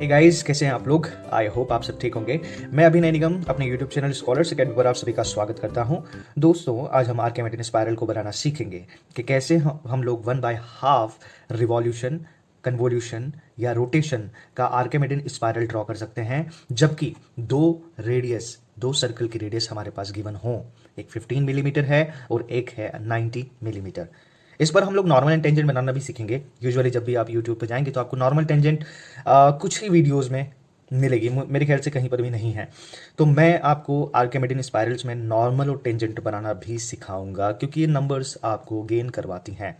Hey guys, कैसे हैं आप लोग। आई होप आप सब ठीक होंगे। मैं अभिनय निगम अपने यूट्यूब चैनल स्कॉलर्स अकेडमी पर आप सभी का स्वागत करता हूं। दोस्तों, आज हम आर्किमिडीज स्पायरल को बनाना सीखेंगे कि कैसे हम लोग 1/2 रिवॉल्यूशन, कन्वोल्यूशन या रोटेशन का आर्किमिडीज स्पायरल ड्रॉ कर सकते हैं, जबकि दो सर्कल की रेडियस हमारे पास गिवन हो। एक 15 मिलीमीटर है और एक है 90 मिलीमीटर। इस पर हम लोग नॉर्मल एंड टेंजेंट बनाना भी सीखेंगे। यूजुअली जब भी आप यूट्यूब पे जाएंगे तो आपको नॉर्मल टेंजेंट कुछ ही वीडियोस में मिलेगी, मेरे ख्याल से कहीं पर भी नहीं है। तो मैं आपको आर्किमिडीज स्पायरल्स में नॉर्मल और टेंजेंट बनाना भी सिखाऊंगा, क्योंकि ये नंबर्स आपको गेन करवाती हैं।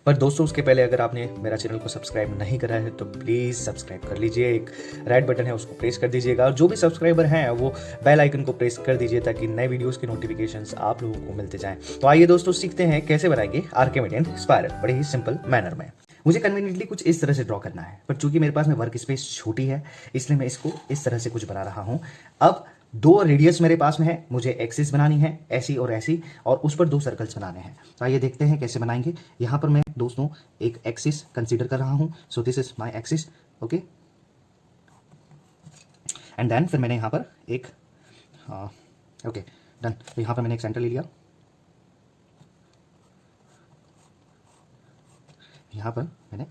पर दोस्तों, उसके पहले अगर आपने मेरा चैनल को सब्सक्राइब नहीं करा है तो प्लीज़ सब्सक्राइब कर लीजिए। एक रेड बटन है, उसको प्रेस कर दीजिएगा। और जो भी सब्सक्राइबर हैं वो बेल आइकन को प्रेस कर दीजिए, ताकि नए वीडियोस की नोटिफिकेशंस आप लोगों को मिलते जाएं। तो आइए दोस्तों, सीखते हैं कैसे बनाएंगे आर्किमिडीज स्पायरल बड़े ही सिंपल मैनर में। मुझे कन्वीनियंटली कुछ इस तरह से ड्रॉ करना है, पर चूंकि मेरे पास में वर्क स्पेस छोटी है, इसलिए मैं इसको इस तरह से कुछ बना रहा हूं। अब दो रेडियस मेरे पास में है, मुझे एक्सिस बनानी है, ऐसी और ऐसी, और उस पर दो सर्कल्स बनाने हैं। तो आइए देखते हैं कैसे बनाएंगे। यहां पर मैं दोस्तों एक एक्सिस कंसीडर कर रहा हूं। So this is my axis, okay. And then फिर मैंने यहां पर एक ओके डन। तो यहां पर मैंने एक सेंटर ले लिया, यहां पर मैंने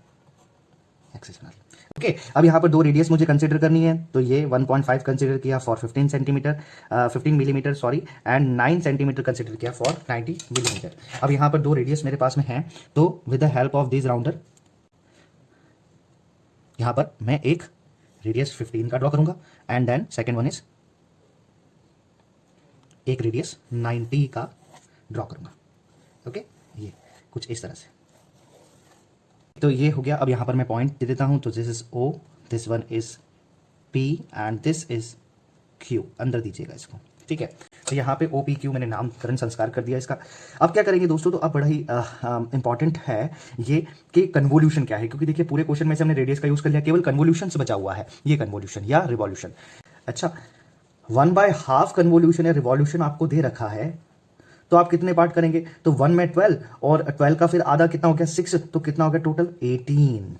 एक्सिस बना लिया, ओके। अब यहाँ पर दो रेडियस मुझे कंसीडर करनी है। तो ये 1.5 कंसीडर किया for 15 centimetre 15 millimetre sorry, and 9 centimetre consider किया फॉर 90 मिलीमीटर। अब यहाँ पर दो रेडियस मेरे पास में है, तो with the help of this rounder यहाँ पर मैं एक रेडियस 15 का ड्रॉ करूंगा, and then second one is एक रेडियस 90 का ड्रॉ करूंगा, ओके। ये कुछ इस तरह से, तो ये हो गया। अब यहां पर मैं पॉइंट दे देता हूं। तो this is O, this one is P and this is Q। अंदर दीजिएगा इसको, ठीक है। तो यहाँ पे OPQ मैंने नामकरण संस्कार कर दिया इसका। अब क्या करेंगे दोस्तों, तो अब बड़ा ही इंपॉर्टेंट है ये कि कन्वोल्यूशन क्या है, क्योंकि देखिए पूरे क्वेश्चन में से हमने रेडियस का यूज कर लिया, केवल कन्वोल्यूशन से बचा हुआ है ये कन्वोल्यूशन या रिवॉल्यूशन। अच्छा, 1/2 कन्वोल्यूशन या रिवॉल्यूशन आपको दे रखा है, तो आप कितने पार्ट करेंगे। तो 1 में 12 और 12 का फिर आधा कितना हो गया 6, तो कितना हो गया टोटल 18।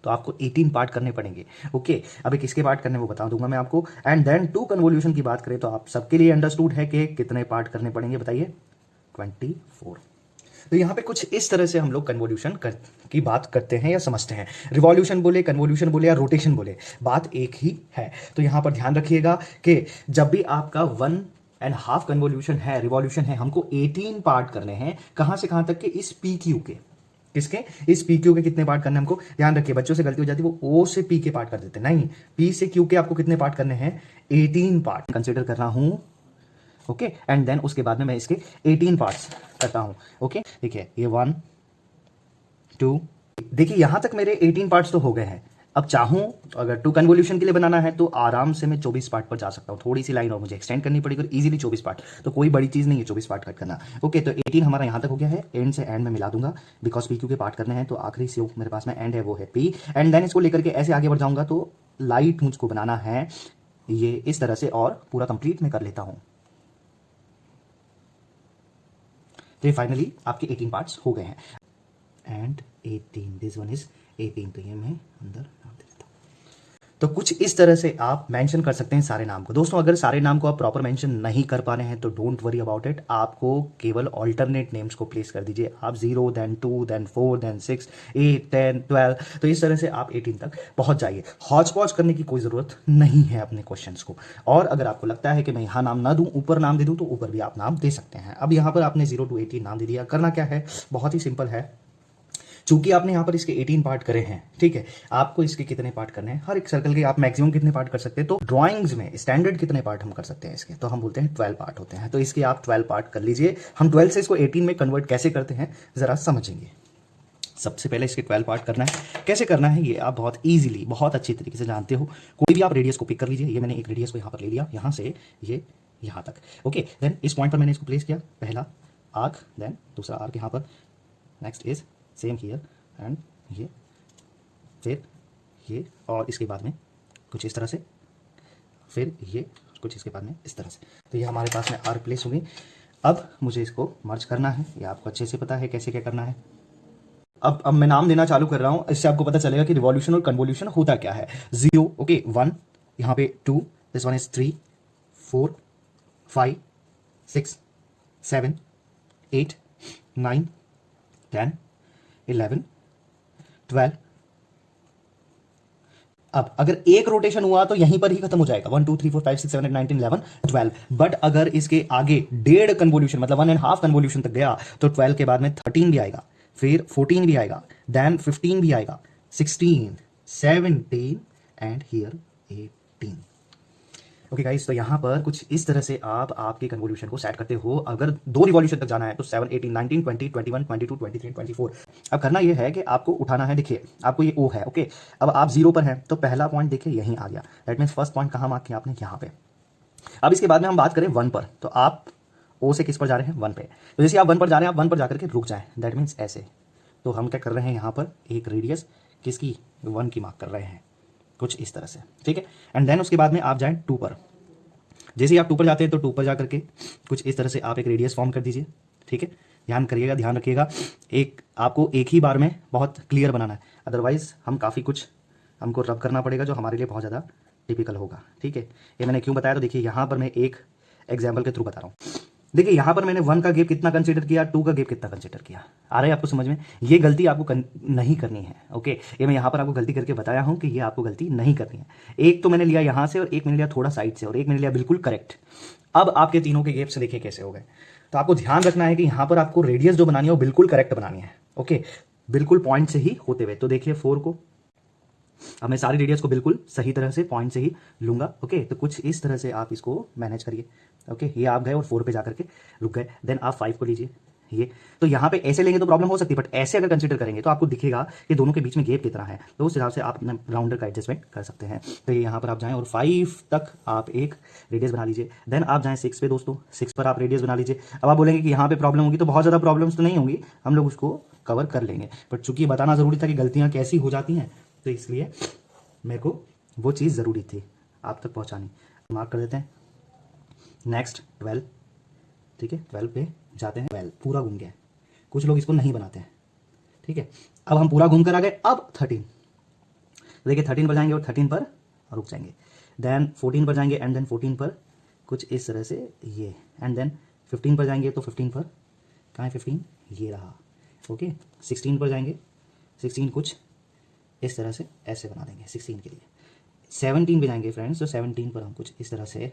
तो आपको 18 पार्ट करने पड़ेंगे, ओके। अभी किसके पार्ट करने वो बता दूंगा मैं आपको। एंड देन 2 कन्वोल्यूशन की बात करें तो आप सबके लिए अंडरस्टूड है कि कितने पार्ट करने पड़ेंगे, बताइए 24। तो यहां पे कुछ इस तरह से हम लोग कन्वोल्यूशन की बात करते हैं या समझते हैं। रिवॉल्यूशन बोले, कन्वोल्यूशन बोले या रोटेशन बोले, बात एक ही है। तो यहां पर ध्यान रखिएगा कि जब भी आपका 1.5 कन्वोल्यूशन है, रिवॉल्यूशन है, हमको 18 पार्ट करने हैं। कहां से कहां तक के, इस PQ के, किसके, इस PQ के कितने पार्ट करने हमको। ध्यान रखिए, बच्चों से गलती हो जाती है, वो O से P के पार्ट कर देते हैं। नहीं, P से Q के आपको कितने पार्ट करने हैं, 18 पार्ट कंसिडर कर रहा हूं, ओके। एंड देन उसके बाद में मैं इसके 18 पार्ट्स करता हूं, ओके। देखिए ये 1 2, देखिए यहां तक मेरे 18 पार्ट्स तो हो गए हैं। अब चाहूं अगर 2 कन्वोल्यूशन के लिए बनाना है तो आराम से मैं 24 पार्ट पर जा सकता हूं। थोड़ी सी लाइन और मुझे एक्सटेंड करनी पड़ेगी और इजीली 24 पार्ट, तो कोई बड़ी चीज नहीं है 24 पार्ट कट करना, ओके। तो 18 हमारा यहां तक हो गया है। एंड से एंड में मिला दूंगा, बिकॉज PQ के पार्ट करने हैं। तो आखिरी से मेरे पास में एंड है, वो है P। एंड देन इसको लेकर के ऐसे आगे बढ़ जाऊंगा। तो लाइट मुझको बनाना है ये इस तरह से, और पूरा कंप्लीट में कर लेता हूं। तो ये फाइनली आपके 18 पार्ट्स हो गए हैं। And 18, this one is 18। तो ये मैं अंदर डाल देता हूं। तो कुछ इस तरह से आप मेंशन कर सकते हैं सारे नाम को। दोस्तों, अगर सारे नाम को आप प्रॉपर मेंशन नहीं कर पा रहे हैं तो डोंट वरी अबाउट इट, आपको केवल ऑल्टरनेट नेम्स को प्लेस कर दीजिए। आप 0 देन 2 देन 4 देन 6 8 10 12, तो इस तरह से आप 18 तक पहुंच जाइए। हौच पौच करने की कोई जरूरत नहीं है अपने क्वेश्चंस को। और अगर आपको लगता है कि मैं यहां नाम ना दूं, ऊपर नाम दे दूं, तो ऊपर भी आप नाम दे सकते हैं। अब यहां पर आपने 0 to 18 नाम दे दिया। करना क्या है, बहुत ही सिंपल है। चूंकि आपने यहां पर इसके 18 पार्ट करे हैं, ठीक है, आपको इसके कितने पार्ट करने हैं, हर एक सर्कल के आप मैक्सिमम कितने पार्ट कर सकते हैं। तो ड्राइंग्स में स्टैंडर्ड कितने पार्ट हम कर सकते हैं इसके, तो हम बोलते हैं 12 पार्ट होते हैं। तो इसके आप 12 पार्ट कर लीजिए। हम 12 से इसको 18 में कन्वर्ट कैसे करते हैं जरा समझेंगे। सबसे पहले इसके 12 पार्ट करना है। कैसे करना है ये आप बहुत ईजिली, बहुत अच्छी तरीके से जानते हो। कोई भी आप रेडियस को पिक कर लीजिए। ये मैंने एक रेडियस को यहां पर ले लिया, यहां से ये यहां तक, ओके। देन इस पॉइंट पर मैंने इसको प्लेस किया, पहला आर्क, देन दूसरा आर्क यहां पर, next is same here, and ये, फिर ये, और इसके बाद में कुछ इस तरह से, फिर ये कुछ इसके बाद में इस तरह से। तो ये हमारे पास में आर्क प्लेस होगी। अब मुझे इसको मर्ज करना है, ये आपको अच्छे से पता है कैसे क्या करना है। अब मैं नाम देना चालू कर रहा हूं, इससे आपको पता चलेगा कि रिवॉल्यूशन और कन्वोल्यूशन होता क्या है। 0 ओके 1, यहाँ पे 2, दिस वन इज 3 4 5 6 7 8 9 10 11 12। अब अगर एक रोटेशन हुआ तो यहीं पर ही खत्म हो जाएगा, 1 2 3 4 5 6 7 8 9 10 11 12। बट अगर इसके आगे 1.5 कन्वोल्यूशन मतलब 1.5 कन्वोल्यूशन तक गया तो 12 के बाद में 13 भी आएगा, फिर 14 भी आएगा, देन 15 भी आएगा, 16 17 एंड हियर 18। ओके गाइस, तो यहां पर कुछ इस तरह से आप आपके कन्वोल्यूशन को सेट करते हो। अगर 2 रिवॉल्यूशन तक जाना है तो 7 18 19 20 21 22 23 24। अब करना यह है कि आपको उठाना है, देखिए आपको ये ओ है, ओके। अब आप 0 पर हैं तो पहला पॉइंट देखिए यहीं आ गया, दैट मीन्स फर्स्ट पॉइंट कहां मार्क किया आपने, यहाँ पे। अब इसके बाद में हम बात करें 1 पर, तो आप ओ से किस पर जा रहे हैं, 1 पे। तो जैसे आप 1 पर जा रहे हैं, आप 1 पर जाकर के रुक जाएं, दैट मीन्स ऐसे। तो हम क्या कर रहे हैं, यहाँ पर एक रेडियस किसकी, 1 की मार्क कर रहे हैं, कुछ इस तरह से, ठीक है। एंड देन उसके बाद में आप जाएं 2 पर। जैसे ही आप 2 पर जाते हैं तो 2 पर जाकर के कुछ इस तरह से आप एक रेडियस फॉर्म कर दीजिए, ठीक है। ध्यान करिएगा, ध्यान रखिएगा, आपको एक ही बार में बहुत क्लियर बनाना है, अदरवाइज हमको रब करना पड़ेगा जो हमारे लिए बहुत ज़्यादा टिपिकल होगा, ठीक है। ये मैंने क्यों बताया, तो देखिए यहाँ पर मैं एक एग्जाम्पल के थ्रू बता रहा हूँ। देखिए यहाँ पर मैंने 1 का गैप कितना कंसीडर किया, 2 का गैप कितना कंसीडर किया, आ रहा है आपको समझ में। ये गलती आपको नहीं करनी है, ओके। ये मैं यहाँ पर आपको गलती करके बताया हूँ कि ये आपको गलती नहीं करनी है। एक तो मैंने लिया यहाँ से, और एक मैंने लिया थोड़ा साइड से, और एक मैंने लिया बिल्कुल करेक्ट। अब आपके तीनों के गैप से देखिए कैसे हो गए। तो आपको ध्यान रखना है कि यहाँ पर आपको रेडियस जो बनानी है वो बिल्कुल करेक्ट बनानी है, ओके, बिल्कुल पॉइंट से ही होते हुए। तो देखिए 4 को, अब मैं सारी रेडियस को बिल्कुल सही तरह से पॉइंट से ही लूंगा, ओके। तो कुछ इस तरह से आप इसको मैनेज करिए, ओके। ये आप गए और 4 पे जाकर के रुक गए, देन आप 5 को लीजिए, ये तो यहाँ पे ऐसे लेंगे तो प्रॉब्लम हो सकती है, बट ऐसे अगर कंसीडर करेंगे तो आपको दिखेगा कि दोनों के बीच में गैप कितना है, तो उस हिसाब से आप अपने राउंडर का एडजस्टमेंट कर सकते हैं। तो ये यहाँ पर आप जाएं और 5 तक आप एक रेडियस बना लीजिए, देन आप जाएं 6 पे दोस्तों, 6 पर आप रेडियस बना लीजिए। अब आप बोलेंगे कि यहाँ पे प्रॉब्लम होगी, तो बहुत ज़्यादा प्रॉब्लम्स तो नहीं होंगी, हम लोग उसको कवर कर लेंगे, बट चूंकि बताना ज़रूरी था कि गलतियाँ कैसी हो जाती हैं, तो इसलिए मेरे को वो चीज़ ज़रूरी थी आप तक पहुँचानी। मार्क कर देते हैं। नेक्स्ट 12, ठीक है, 12 पे जाते हैं, 12 पूरा घूम गया है, कुछ लोग इसको नहीं बनाते हैं, ठीक है। अब हम पूरा घूम कर आ गए, अब 13, देखिए 13 पर जाएंगे और 13 पर रुक जाएंगे, देन 14 पर जाएंगे, एंड देन 14 पर कुछ इस तरह से ये, एंड देन 15 पर जाएंगे तो 15 पर, कहाँ है 15, ये रहा, ओके। 16 पर जाएंगे, 16 कुछ इस तरह से ऐसे बना देंगे 16 के लिए। 17 पे जाएंगे फ्रेंड्स, तो 17 पर हम कुछ इस तरह से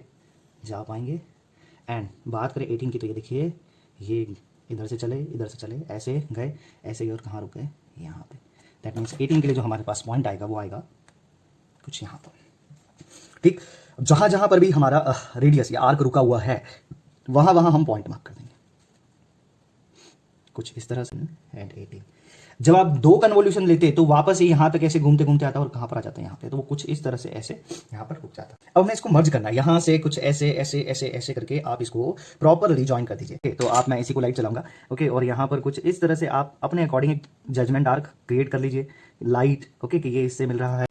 जा पाएंगे। एंड बात करें 18 की, तो ये देखिए ये इधर से चले ऐसे गए, ऐसे गए और कहाँ रुक गए, यहाँ पे। दैट मीन्स 18 के लिए जो हमारे पास पॉइंट आएगा वो आएगा कुछ यहाँ पर, ठीक। जहाँ जहाँ पर भी हमारा रेडियस या आर्क रुका हुआ है वहाँ वहाँ हम पॉइंट मार्क कर देंगे कुछ इस तरह से। एंड 18 जब आप 2 कन्वोल्यूशन लेते तो वापस ये यहाँ तक ऐसे घूमते घूमते आता है और कहाँ पर आ जाता है, यहाँ पे। तो वो कुछ इस तरह से ऐसे यहाँ पर रुक जाता है। अब मैं इसको मर्ज करना है, यहाँ से कुछ ऐसे ऐसे ऐसे ऐसे करके आप इसको प्रॉपरली ज्वाइन कर दीजिए। तो आप, मैं इसी को लाइट चलाऊंगा, ओके। और यहाँ पर कुछ इस तरह से आप अपने अकॉर्डिंग जजमेंट आर्क क्रिएट कर लीजिए, लाइट, ओके, कि ये इससे मिल रहा है।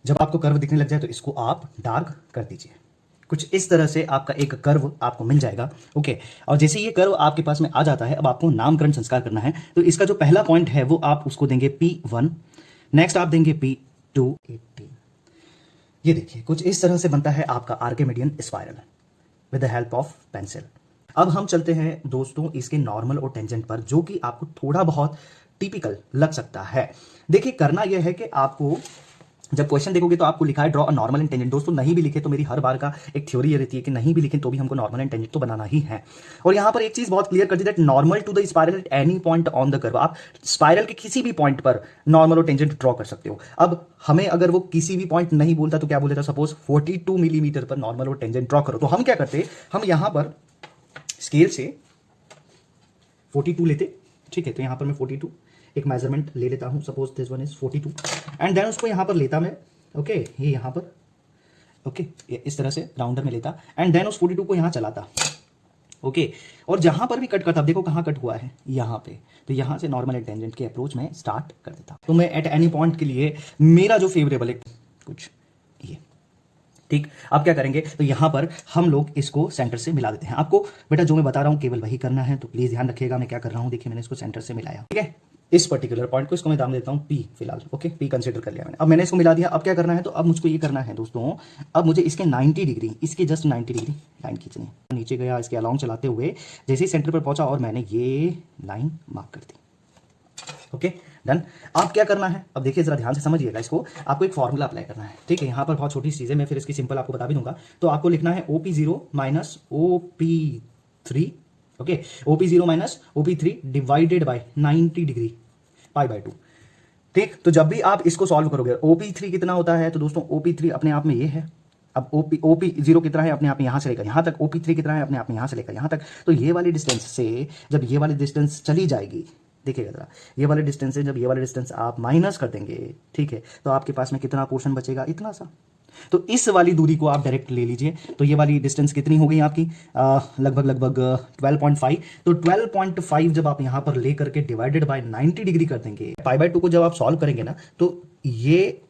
जब आपको कर्व दिखने लग जाए तो इसको आप डार्क कर दीजिए, कुछ इस तरह से आपका एक कर्व आपको मिल जाएगा, ओके। और जैसे ये कर्व आपके पास में आ जाता है, अब आपको नामकरण संस्कार करना है। तो इसका जो पहला पॉइंट है वो आप उसको देंगे P1, नेक्स्ट आप देंगे P2, 18। ये देखिए कुछ इस तरह से बनता है आपका Archimedean spiral with the help of pencil. अब हम चलते हैं दोस्तों इसके नॉर्मल और टेंजेंट पर, जो कि आपको थोड़ा बहुत टिपिकल लग सकता है। देखिए करना यह है कि आपको जब क्वेश्चन देखोगे तो आपको लिखा है draw a normal and tangent. दोस्तों नहीं भी लिखे तो मेरी हर बार का एक थ्योरी ये रहती है कि नहीं भी लिखें तो भी हमको नॉर्मल एंड टेंजेंट तो बनाना ही है। और यहां पर एक चीज बहुत क्लियर कर दी, that normal to the spiral at any point on the curve. आप स्पाइरल के किसी भी पॉइंट पर नॉर्मल और टेंजेंट ड्रॉ कर सकते हो। अब हमें अगर वो किसी भी पॉइंट नहीं बोलता तो क्या बोल देता, सपोज 42 मिलीमीटर पर नॉर्मल और टेंजेंट ड्रॉ करो, तो हम क्या करते, हम यहां पर स्केल से 42 लेते, ठीक है। तो यहां पर मैं 42 एक मेजरमेंट ले लेता हूं, suppose this one is 42, and then उसको यहां पर लेता मैं, ओके, ये यहां पर, ओके, इस तरह से राउंडर में लेता, एंड देन उस 42 को यहां चलाता, ओके। और जहां पर भी कट करता, देखो कहां कट हुआ है, यहां पे। तो यहां से नॉर्मल एंड टेंजेंट के अप्रोच में स्टार्ट कर देता। तो मैं एट एनी पॉइंट के लिए मेरा जो फेवरेबल है कुछ ये, ठीक, अब क्या करेंगे, तो यहाँ पर हम लोग इसको सेंटर से मिला देते हैं। आपको बेटा जो मैं बता रहा हूँ केवल वही करना है, तो प्लीज ध्यान रखिएगा मैं क्या कर रहा हूँ। देखिए मैंने इसको सेंटर से मिलाया, ठीक है। इस पर्टिकुलर पॉइंट को इसको मैं नाम देता हूँ P फिलहाल, ओके, P कंसीडर कर लिया मैंने। अब मैंने इसको मिला दिया, अब क्या करना है, तो अब मुझको ये करना है दोस्तों, अब मुझे इसके 90 डिग्री, इसके जस्ट 90 डिग्री लाइन खींचनी है। नीचे गया, इसके अलाउंग चलाते हुए जैसे ही सेंटर पर पहुंचा और मैंने ये लाइन मार्क कर दी, ओके डन। अब क्या करना है, अब देखिए जरा ध्यान से समझिएगा इसको, आपको एक फॉर्मूला अप्लाई करना है, ठीक है। यहाँ पर बहुत छोटी चीज़ है, मैं फिर इसकी सिंपल आपको बता भी दूंगा। तो आपको लिखना है OP0 minus OP3, okay, OP0 minus OP3 divided by 90 degree π/2, ठीक। तो जब भी आप इसको सॉल्व करोगे, OP3 कितना होता है, तो दोस्तों OP3 अपने आप में ये है। अब OP0 कितना है अपने आप में यहाँ से लेकर यहाँ तक, OP3 कितना है अपने आप में यहाँ से लेकर यहाँ तक। तो ये वाली डिस्टेंस से जब ये वाली डिस्टेंस चली जाएगी, देखिएगा जरा, ये वाले डिस्टेंस से जब ये वाले डिस्टेंस आप माइनस कर देंगे, ठीक है, तो आपके पास में कितना पोर्शन बचेगा, इतना सा। तो इस वाली दूरी को आप डायरेक्ट ले लीजिए, तो ये वाली डिस्टेंस कितनी हो गई आपकी, लगभग 12.5। तो 12.5 जब आप यहां पर ले करके डिवाइडेड बाय 90 डिग्री कर देंगे, π/2 को जब आप सॉल्व करेंगे ना, तो ये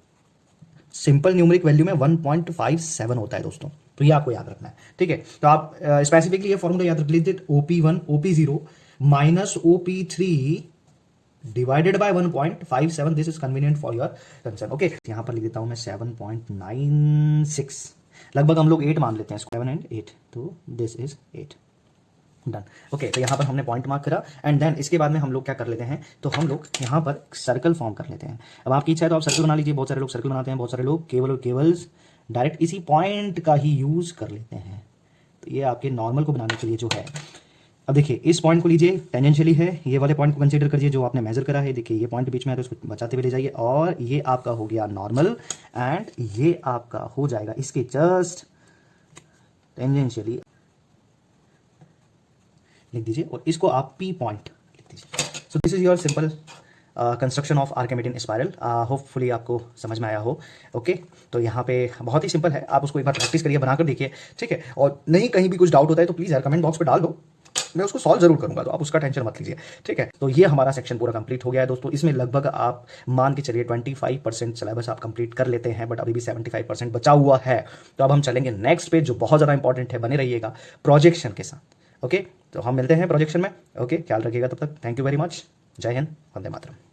सिंपल न्यूमेरिक वैल्यू में 1.57 होता है दोस्तों। तो ये आपको याद रखना है, ठीक है। तो आप स्पेसिफिकली ये फॉर्मूला याद रख लीजिए, OP1 OP0 minus OP3 divided bye 1.57, this is convenient for your concern, okay. यहाँ पर लिख देता हूँ मैं 7.96, लगभग हम लोग 8 मान लेते हैं इसको, 7 and 8, तो दिस इज 8, डन, ओके। तो यहाँ पर हमने पॉइंट मार्क करा, एंड देन इसके बाद में हम लोग क्या कर लेते हैं, तो हम लोग यहाँ पर सर्कल फॉर्म कर लेते हैं। अब आपकी इच्छा है तो आप सर्कल बना लीजिए, बहुत सारे लोग सर्कल बनाते हैं, बहुत सारे लोग केवल और केवल डायरेक्ट इसी पॉइंट का ही यूज कर लेते हैं। तो ये आपके नॉर्मल को बनाने के लिए जो है, अब देखिए इस पॉइंट को लीजिए, टेंजेंशियली है, ये वाले पॉइंट को कंसीडर करिए जो आपने मेजर करा है। देखिए ये पॉइंट बीच में है तो इसको बचाते हुए ले जाइए, और ये आपका हो गया नॉर्मल, एंड ये आपका हो जाएगा इसके जस्ट टेंजेंशियली लिख दीजिए, और इसको आप P पॉइंट लिख दीजिए। सो this is your simple construction of Archimedean spiral. Hopefully आपको समझ में आया हो, ओके। तो यहाँ पे बहुत ही सिंपल है, आप उसको एक बार प्रैक्टिस करिए, बनाकर देखिए, ठीक है। और नहीं कहीं भी कुछ डाउट होता है तो प्लीज़ यार कमेंट बॉक्स पे डाल दो, मैं उसको सॉल्व जरूर करूंगा, तो आप उसका टेंशन मत लीजिए, ठीक है। तो ये हमारा सेक्शन पूरा कंप्लीट हो गया है दोस्तों। इसमें लगभग आप मान के चलिए 25% सिलेबस आप कंप्लीट कर लेते हैं, बट अभी भी 75% बचा हुआ है। तो अब हम चलेंगे नेक्स्ट पेज जो बहुत ज़्यादा इंपॉर्टेंट है, बने रहिएगा प्रोजेक्शन के साथ, ओके। तो हम मिलते हैं प्रोजेक्शन में, ओके। ख्याल रखिएगा तब तक, थैंक यू वेरी मच, जय हिंद, वंदे मातरम।